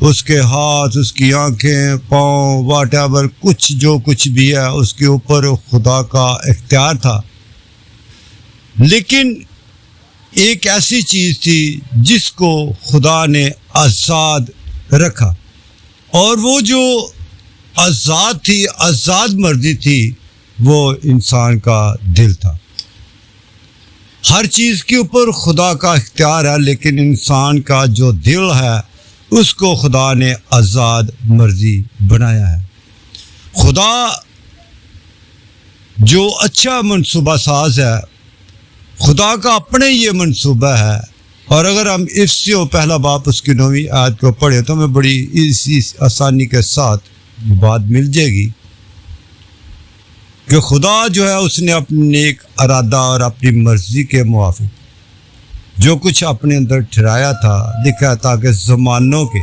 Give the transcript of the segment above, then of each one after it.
اس کے ہاتھ، اس کی آنکھیں، پاؤں، واٹ ایور کچھ جو کچھ بھی ہے اس کے اوپر خدا کا اختیار تھا، لیکن ایک ایسی چیز تھی جس کو خدا نے آزاد رکھا، اور وہ جو آزاد تھی، آزاد مرضی تھی، وہ انسان کا دل تھا۔ ہر چیز کے اوپر خدا کا اختیار ہے، لیکن انسان کا جو دل ہے اس کو خدا نے آزاد مرضی بنایا ہے۔ خدا جو اچھا منصوبہ ساز ہے، خدا کا اپنے یہ منصوبہ ہے، اور اگر ہم افسیوں پہلا باب اس کی 9ویں آیت کو پڑھیں تو ہمیں بڑی اسی آسانی کے ساتھ یہ بات مل جائے گی کہ خدا جو ہے اس نے اپنے نیک ارادہ اور اپنی مرضی کے موافق جو کچھ اپنے اندر ٹھہرایا تھا لکھا، تاکہ زمانوں کے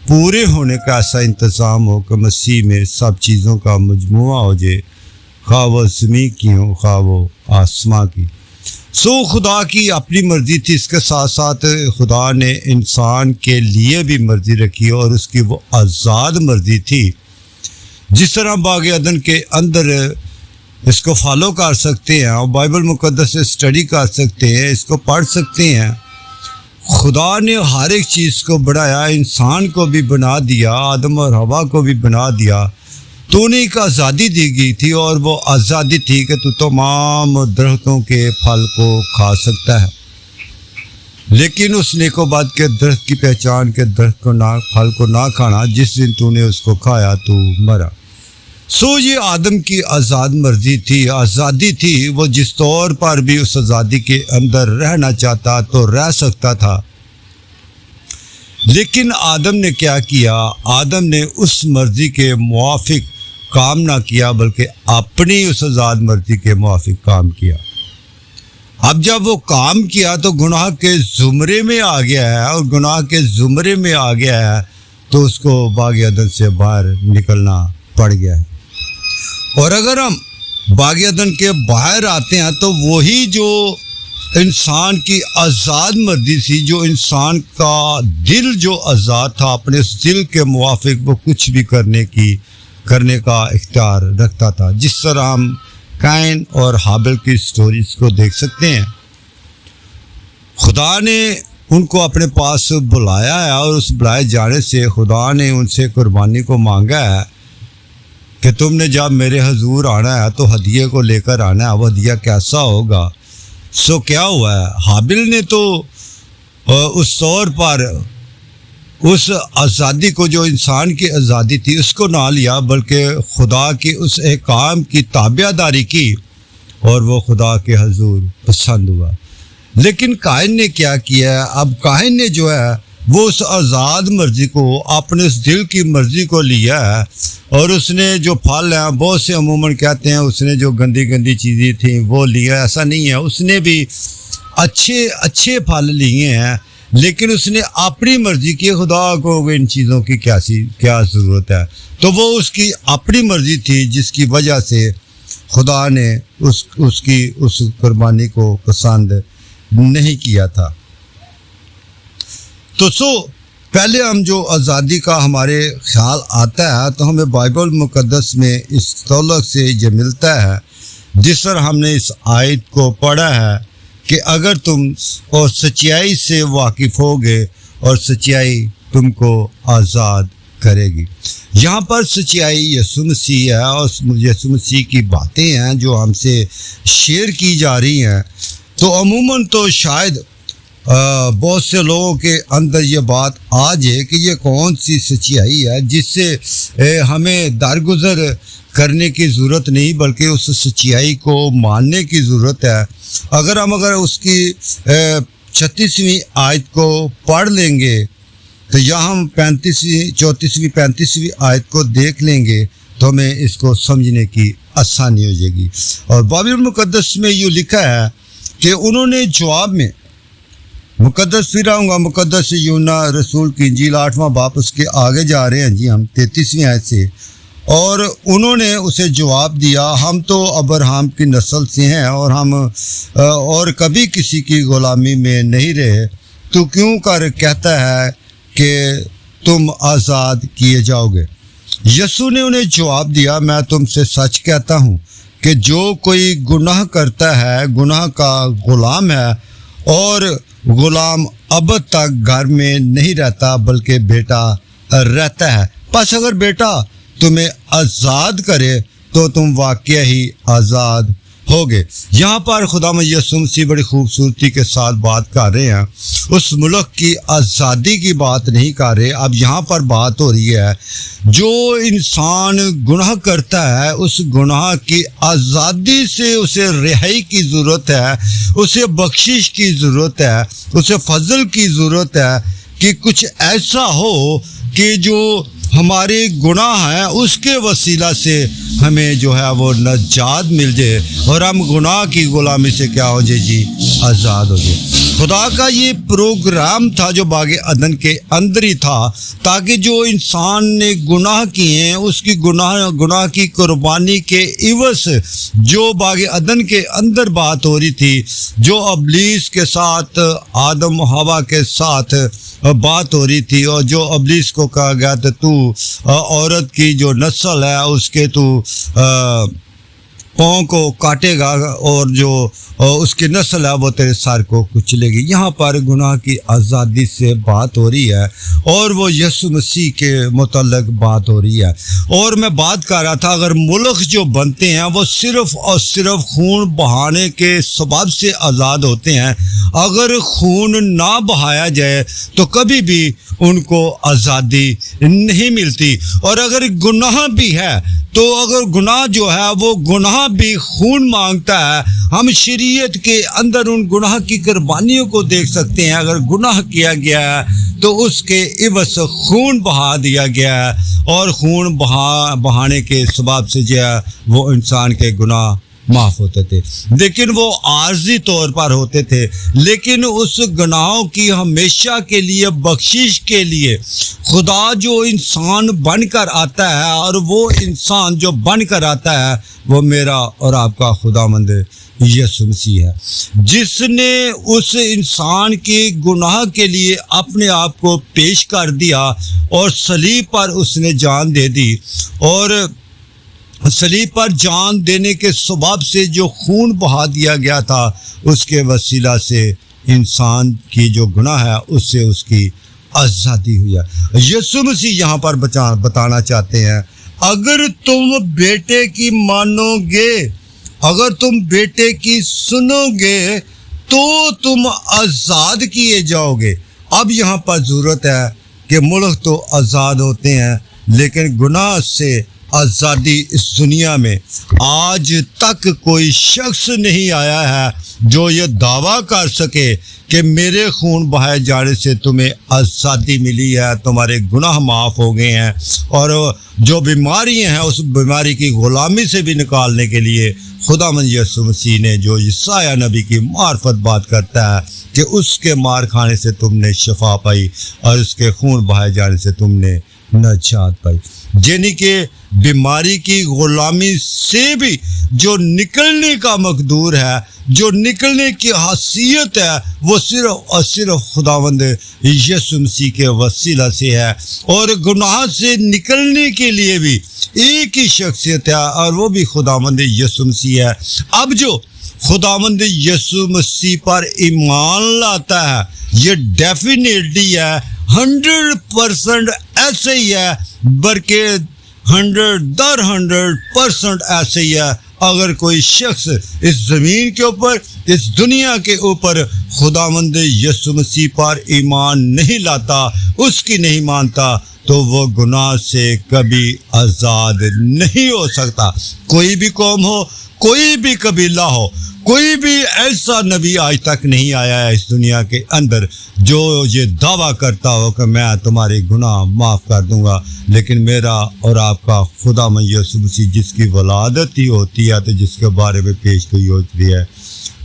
پورے ہونے کا ایسا انتظام ہو کہ مسیح میں سب چیزوں کا مجموعہ ہو جائے، خواہ وہ زمین کی ہو خواہ وہ آسماں کی۔ خدا کی اپنی مرضی تھی، اس کے ساتھ ساتھ خدا نے انسان کے لیے بھی مرضی رکھی، اور اس کی وہ آزاد مرضی تھی۔ جس طرح باغ عدن کے اندر اس کو فالو کر سکتے ہیں اور بائبل مقدس سے اسٹڈی کر سکتے ہیں، اس کو پڑھ سکتے ہیں، خدا نے ہر ایک چیز کو بڑھایا، انسان کو بھی بنا دیا، آدم اور حوا کو بھی بنا دیا، تو انہیں ایک آزادی دی گئی تھی، اور وہ آزادی تھی کہ تو تمام درختوں کے پھل کو کھا سکتا ہے، لیکن اس نیک و بد کے درخت کی پہچان کے درخت کو نہ پھل کو نہ کھانا، جس دن تو نے اس کو کھایا تو مرا۔ یہ آدم کی آزاد مرضی تھی، آزادی تھی، وہ جس طور پر بھی اس آزادی کے اندر رہنا چاہتا تو رہ سکتا تھا، لیکن آدم نے کیا کیا؟ آدم نے اس مرضی کے موافق کام نہ کیا، بلکہ اپنی اس آزاد مرضی کے موافق کام کیا۔ اب جب وہ کام کیا تو گناہ کے زمرے میں آ گیا ہے، اور گناہ کے زمرے میں آ گیا ہے تو اس کو باغ عدن سے باہر نکلنا پڑ گیا ہے۔ اور اگر ہم باغ عدن کے باہر آتے ہیں تو وہی جو انسان کی آزاد مرضی تھی، جو انسان کا دل جو آزاد تھا، اپنے اس دل کے موافق وہ کچھ بھی کرنے کا اختیار رکھتا تھا، جس طرح ہم قائن اور حابل کی سٹوریز کو دیکھ سکتے ہیں۔ خدا نے ان کو اپنے پاس بلایا ہے، اور اس بلائے جانے سے خدا نے ان سے قربانی کو مانگا ہے کہ تم نے جب میرے حضور آنا ہے تو ہدیے کو لے کر آنا ہے، وہ ہدیہ کیسا ہوگا؟ کیا ہوا ہے؟ حابل نے تو اس طور پر اس آزادی کو جو انسان کی آزادی تھی اس کو نہ لیا، بلکہ خدا کی اس احکام کی تابع داری کی، اور وہ خدا کے حضور پسند ہوا۔ لیکن قائن نے کیا کیا ہے؟ اب قائن نے جو ہے وہ اس آزاد مرضی کو، اپنے اس دل کی مرضی کو لیا ہے، اور اس نے جو پھل ہیں، بہت سے عموماً کہتے ہیں اس نے جو گندی چیزیں تھیں وہ لیا، ایسا نہیں ہے، اس نے بھی اچھے پھل لیے ہیں، لیکن اس نے اپنی مرضی کی، خدا کو ان چیزوں کی کیا ضرورت ہے؟ تو وہ اس کی اپنی مرضی تھی، جس کی وجہ سے خدا نے اس کی اس قربانی کو پسند نہیں کیا تھا۔ تو پہلے ہم جو آزادی کا ہمارے خیال آتا ہے تو ہمیں بائبل مقدس میں اس تعلق سے یہ ملتا ہے، جس طرح ہم نے اس آیت کو پڑھا ہے کہ اگر تم اور سچائی سے واقف ہوگے اور سچائی تم کو آزاد کرے گی۔ یہاں پر سچائی یسوع مسیح ہے، اور یسوع مسیح کی باتیں ہیں جو ہم سے شیئر کی جا رہی ہیں۔ تو عموماً تو شاید بہت سے لوگوں کے اندر یہ بات آ جائے کہ یہ کون سی سچائی ہے جس سے ہمیں درگزر کرنے کی ضرورت نہیں، بلکہ اس سچائی کو ماننے کی ضرورت ہے۔ اگر اس کی 36ویں آیت کو پڑھ لیں گے تو یہاں ہم 34ویں آیت کو دیکھ لیں گے تو ہمیں اس کو سمجھنے کی آسانی ہو جائے گی۔ اور بائبل مقدس میں یہ لکھا ہے کہ انہوں نے جواب میں، مقدس پھر آؤں گا، مقدس یونا رسول کی انجیل 8واں باب، اس کے آگے جا رہے ہیں ہم 33ویں آیت سے، اور انہوں نے اسے جواب دیا، ہم تو ابراہیم کی نسل سے ہیں اور ہم اور کبھی کسی کی غلامی میں نہیں رہے، تو کیوں کر کہتا ہے کہ تم آزاد کیے جاؤ گے۔ یسوع نے انہیں جواب دیا، میں تم سے سچ کہتا ہوں کہ جو کوئی گناہ کرتا ہے گناہ کا غلام ہے، اور غلام ابد تک گھر میں نہیں رہتا بلکہ بیٹا رہتا ہے۔ پس اگر بیٹا تمہیں آزاد کرے تو تم واقعہ ہی آزاد ہوگے۔ یہاں پر خداوند یسوع مسیح بڑی خوبصورتی کے ساتھ بات کر رہے ہیں، اس ملک کی آزادی کی بات نہیں کر رہے۔ اب یہاں پر بات ہو رہی ہے جو انسان گناہ کرتا ہے اس گناہ کی آزادی سے اسے رہائی کی ضرورت ہے، اسے بخشش کی ضرورت ہے، اسے فضل کی ضرورت ہے کہ کچھ ایسا ہو کہ جو ہمارے گناہ ہیں اس کے وسیلہ سے ہمیں جو ہے وہ نجات مل جائے اور ہم گناہ کی غلامی سے کیا ہو جائے جی، آزاد ہو جائے۔ خدا کا یہ پروگرام تھا جو باغ عدن کے اندر ہی تھا، تاکہ جو انسان نے گناہ کیے ہیں اس کی گناہ کی قربانی کے عوض جو باغ عدن کے اندر بات ہو رہی تھی، جو ابلیس کے ساتھ آدم و حوا کے ساتھ بات ہو رہی تھی، اور جو ابلیس کو کہا گیا تھا تو عورت کی جو نسل ہے اس کے تو پاؤں کو کاٹے گا اور جو اس کی نسل ہے وہ تیرے سر کو کچلے گی۔ یہاں پر گناہ کی آزادی سے بات ہو رہی ہے اور وہ یسوع مسیح کے متعلق بات ہو رہی ہے۔ اور میں بات کر رہا تھا اگر ملک جو بنتے ہیں وہ صرف اور صرف خون بہانے کے سبب سے آزاد ہوتے ہیں، اگر خون نہ بہایا جائے تو کبھی بھی ان کو آزادی نہیں ملتی۔ اور اگر گناہ بھی ہے تو اگر گناہ جو ہے وہ گناہ بھی خون مانگتا ہے، ہم شریعت کے اندر ان گناہ کی قربانیوں کو دیکھ سکتے ہیں۔ اگر گناہ کیا گیا ہے تو اس کے عوض خون بہا دیا گیا ہے، اور خون بہانے کے سبب سے جو ہے وہ انسان کے گناہ معاف ہوتے تھے، لیکن وہ عارضی طور پر ہوتے تھے۔ لیکن اس گناہوں کی ہمیشہ کے لیے بخشش کے لیے خدا جو انسان بن کر آتا ہے، اور وہ انسان جو بن کر آتا ہے وہ میرا اور آپ کا خداوند یسوع مسیح ہے، جس نے اس انسان کے گناہ کے لیے اپنے آپ کو پیش کر دیا اور صلیب پر اس نے جان دے دی، اور صلیب پر جان دینے کے سبب سے جو خون بہا دیا گیا تھا اس کے وسیلہ سے انسان کی جو گناہ ہے اس سے اس کی آزادی ہوئی ہے۔ یسوع مسیح یہاں پر بتانا چاہتے ہیں اگر تم بیٹے کی مانو گے، اگر تم بیٹے کی سنو گے تو تم آزاد کیے جاؤ گے۔ اب یہاں پر ضرورت ہے کہ ملک تو آزاد ہوتے ہیں لیکن گناہ سے آزادی اس دنیا میں آج تک کوئی شخص نہیں آیا ہے جو یہ دعویٰ کر سکے کہ میرے خون بہائے جانے سے تمہیں آزادی ملی ہے، تمہارے گناہ معاف ہو گئے ہیں، اور جو بیماریاں ہیں اس بیماری کی غلامی سے بھی نکالنے کے لیے خداوند یسوع مسیح نے جو یسایہ نبی کی معرفت بات کرتا ہے کہ اس کے مار کھانے سے تم نے شفا پائی اور اس کے خون بہائے جانے سے تم نے نجات پائی، یعنی کہ بیماری کی غلامی سے بھی جو نکلنے کا مقدور ہے، جو نکلنے کی حیثیت ہے، وہ صرف اور صرف خداوند یسوع مسیح کے وسیلہ سے ہے۔ اور گناہ سے نکلنے کے لیے بھی ایک ہی شخصیت ہے اور وہ بھی خداوند یسوع مسیح ہے۔ اب جو خداوند یسوع مسیح پر ایمان لاتا ہے یہ ڈیفینیٹلی ہے 100% ایسے ہی ہے، بلکہ 100% ایسے ہی ہے۔ اگر کوئی شخص اس زمین کے اوپر، اس دنیا کے اوپر خداوند یسوع مسیح پر ایمان نہیں لاتا، اس کی نہیں مانتا، تو وہ گناہ سے کبھی آزاد نہیں ہو سکتا۔ کوئی بھی قوم ہو، کوئی بھی قبیلہ ہو، کوئی بھی ایسا نبی آج تک نہیں آیا ہے اس دنیا کے اندر جو یہ دعویٰ کرتا ہو کہ میں تمہارے گناہ معاف کر دوں گا، لیکن میرا اور آپ کا خداوند یسوع مسیح جس کی ولادت ہی ہوتی ہے تو جس کے بارے میں پیش گوئی ہوتی ہے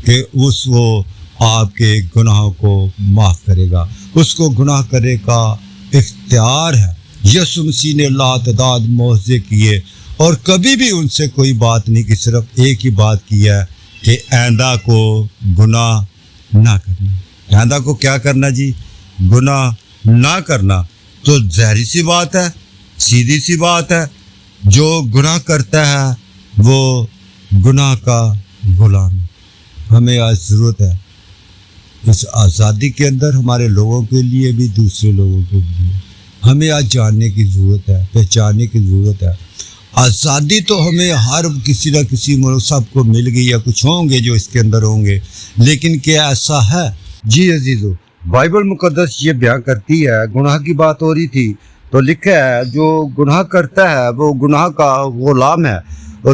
کہ وہ آپ کے گناہوں کو معاف کرے گا، اس کو گناہ کرنے کا اختیار ہے۔ یسوع مسیح نے لاتعداد معجزے کیے اور کبھی بھی ان سے کوئی بات نہیں کی، صرف ایک ہی بات کی ہے کہ آئندہ کو گناہ نہ کرنا۔ آئندہ کو کیا کرنا جی؟ گناہ نہ کرنا۔ تو ظاہری سی بات ہے, سیدھی سی بات ہے, جو گناہ کرتا ہے وہ گناہ کا غلام. ہمیں آج ضرورت ہے اس آزادی کے اندر, ہمارے لوگوں کے لیے بھی دوسرے لوگوں کے لیے ہمیں آج جاننے کی ضرورت ہے, پہچاننے کی ضرورت ہے. آزادی تو ہمیں ہر کسی نہ کسی ملک سب کو مل گئی, یا کچھ ہوں گے جو اس کے اندر ہوں گے, لیکن کیا ایسا ہے؟ جی عزیزو, بائبل مقدس یہ بیان کرتی ہے, گناہ کی بات ہو رہی تھی تو لکھا ہے جو گناہ کرتا ہے وہ گناہ کا غلام ہے.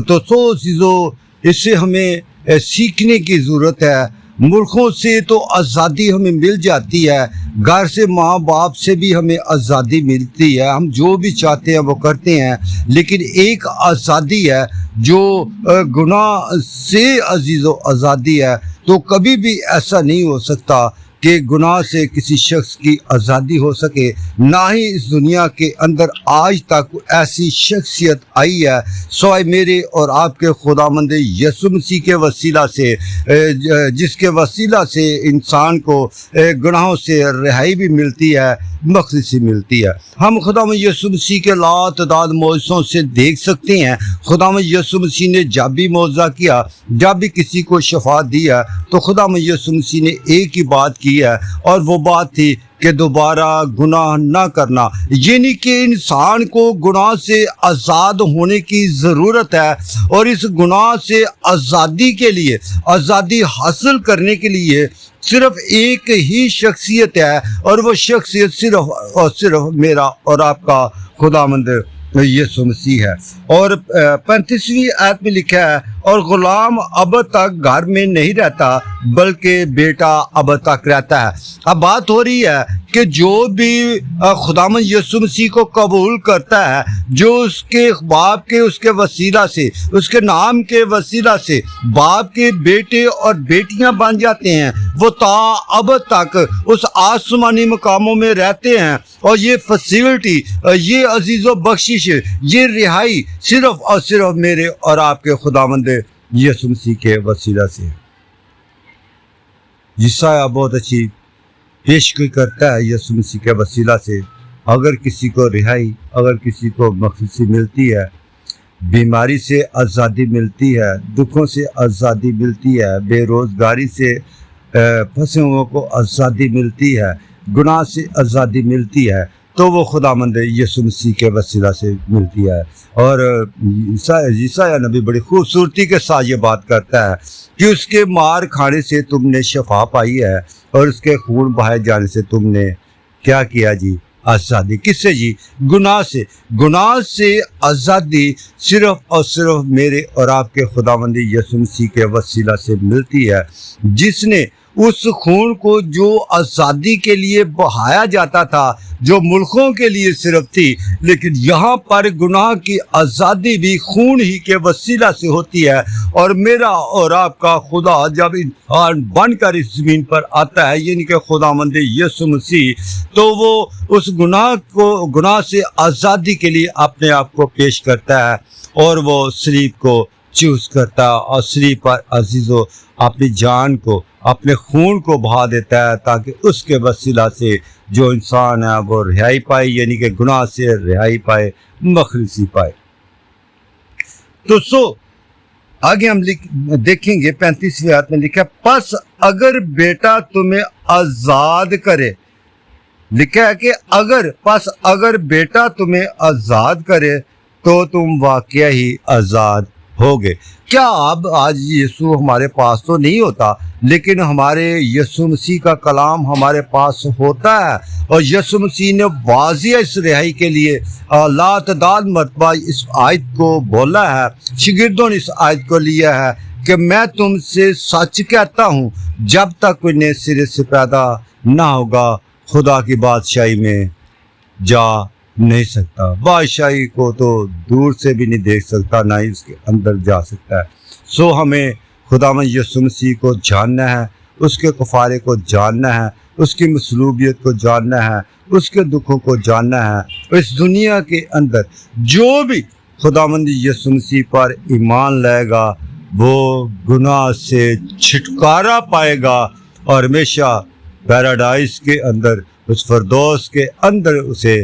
تو عزیزو, اس سے ہمیں سیکھنے کی ضرورت ہے. ملکوں سے تو آزادی ہمیں مل جاتی ہے, گھر سے ماں باپ سے بھی ہمیں آزادی ملتی ہے, ہم جو بھی چاہتے ہیں وہ کرتے ہیں, لیکن ایک آزادی ہے جو گناہ سے عزیزو آزادی ہے. تو کبھی بھی ایسا نہیں ہو سکتا کہ گناہ سے کسی شخص کی آزادی ہو سکے, نہ ہی اس دنیا کے اندر آج تک ایسی شخصیت آئی ہے سوائے میرے اور آپ کے خداوند یسوع مسیح کے وسیلہ سے, جس کے وسیلہ سے انسان کو گناہوں سے رہائی بھی ملتی ہے, مخلصی ملتی ہے. ہم خداوند یسوع مسیح کے لاتعداد معجزوں سے دیکھ سکتے ہیں. خداوند یسوع مسیح نے جب بھی معجزہ کیا, جب بھی کسی کو شفا دیا, تو خداوند یسوع مسیح نے ایک ہی بات کی ہے, اور وہ بات تھی کہ دوبارہ گناہ نہ کرنا. یعنی کہ انسان کو گناہ سے آزاد ہونے کی ضرورت ہے, اور اس گناہ سے آزادی کے لیے, آزادی حاصل کرنے کے لیے صرف ایک ہی شخصیت ہے, اور وہ شخصیت صرف اور صرف میرا اور آپ کا خداوند یسوع مسیح ہے. اور 35ویں آیت میں لکھا ہے, اور غلام اب تک گھر میں نہیں رہتا بلکہ بیٹا اب تک رہتا ہے. اب بات ہو رہی ہے کہ جو بھی خداوند یسوع مسیح کو قبول کرتا ہے, جو اس کے باپ کے اس کے وسیلہ سے, اس کے نام کے وسیلہ سے باپ کے بیٹے اور بیٹیاں بن جاتے ہیں, وہ تا اب تک اس آسمانی مقاموں میں رہتے ہیں. اور یہ فیسلٹی, یہ عزیز و بخشش, یہ رہائی صرف اور صرف میرے اور آپ کے خداوند یسوع مسیح کے وسیلہ سے. یسایہ بہت اچھی پیشگوئی کرتا ہے یسوع مسیح کے وسیلہ سے. اگر کسی کو رہائی, اگر کسی کو مخلصی ملتی ہے, بیماری سے آزادی ملتی ہے, دکھوں سے آزادی ملتی ہے, بے روزگاری سے پھنسے ہوئے کو آزادی ملتی ہے, گناہ سے آزادی ملتی ہے, تو وہ خداوند یسوع مسیح کے وسیلہ سے ملتی ہے. اور یسایہ نبی بڑی خوبصورتی کے ساتھ یہ بات کرتا ہے کہ اس کے مار کھانے سے تم نے شفا پائی ہے, اور اس کے خون بہائے جانے سے تم نے کیا کیا جی؟ آزادی. کس سے جی؟ گناہ سے. گناہ سے آزادی صرف اور صرف میرے اور آپ کے خداوند یسوع مسیح کے وسیلہ سے ملتی ہے, جس نے اس خون کو جو آزادی کے لیے بہایا جاتا تھا, جو ملکوں کے لیے صرف تھی, لیکن یہاں پر گناہ کی آزادی بھی خون ہی کے وسیلہ سے ہوتی ہے. اور میرا اور آپ کا خدا جب انسان بن کر اس زمین پر آتا ہے, یعنی کہ خداوند یسوع مسیح, تو وہ اس گناہ سے آزادی کے لیے اپنے آپ کو پیش کرتا ہے, اور وہ صلیب کو چوز کرتا ہے, اور صلیب پر عزیزو اپنی جان کو, اپنے خون کو بہا دیتا ہے, تاکہ اس کے وسیلہ سے جو انسان ہے وہ رہائی پائے, یعنی کہ گناہ سے رہائی پائے, مخلصی پائے. تو آگے ہم دیکھیں گے 35ویں آیت میں لکھا, پس اگر بیٹا تمہیں آزاد کرے, لکھا ہے کہ اگر بیٹا تمہیں آزاد کرے تو تم واقعہ ہی آزاد ہوگے. کیا اب آج یسوع ہمارے پاس تو نہیں ہوتا, لیکن ہمارے یسوع مسیح کا کلام ہمارے پاس ہوتا ہے, اور یسوع مسیح نے واضح اس رہائی کے لیے لاتعداد مرتبہ اس آیت کو بولا ہے. شاگردوں نے اس آیت کو لیا ہے کہ میں تم سے سچ کہتا ہوں, جب تک کوئی نئے سرے سے پیدا نہ ہوگا خدا کی بادشاہی میں جا نہیں سکتا. بادشاہی کو تو دور سے بھی نہیں دیکھ سکتا, نہ ہی اس کے اندر جا سکتا ہے. سو ہمیں خداوند یسوع مسیح کو جاننا ہے, اس کے کفارے کو جاننا ہے, اس کی مصلوبیت کو جاننا ہے, اس کے دکھوں کو جاننا ہے. اس دنیا کے اندر جو بھی خداوند یسوع مسیح پر ایمان لائے گا وہ گناہ سے چھٹکارا پائے گا, اور ہمیشہ پیراڈائز کے اندر, اس فردوس کے اندر اسے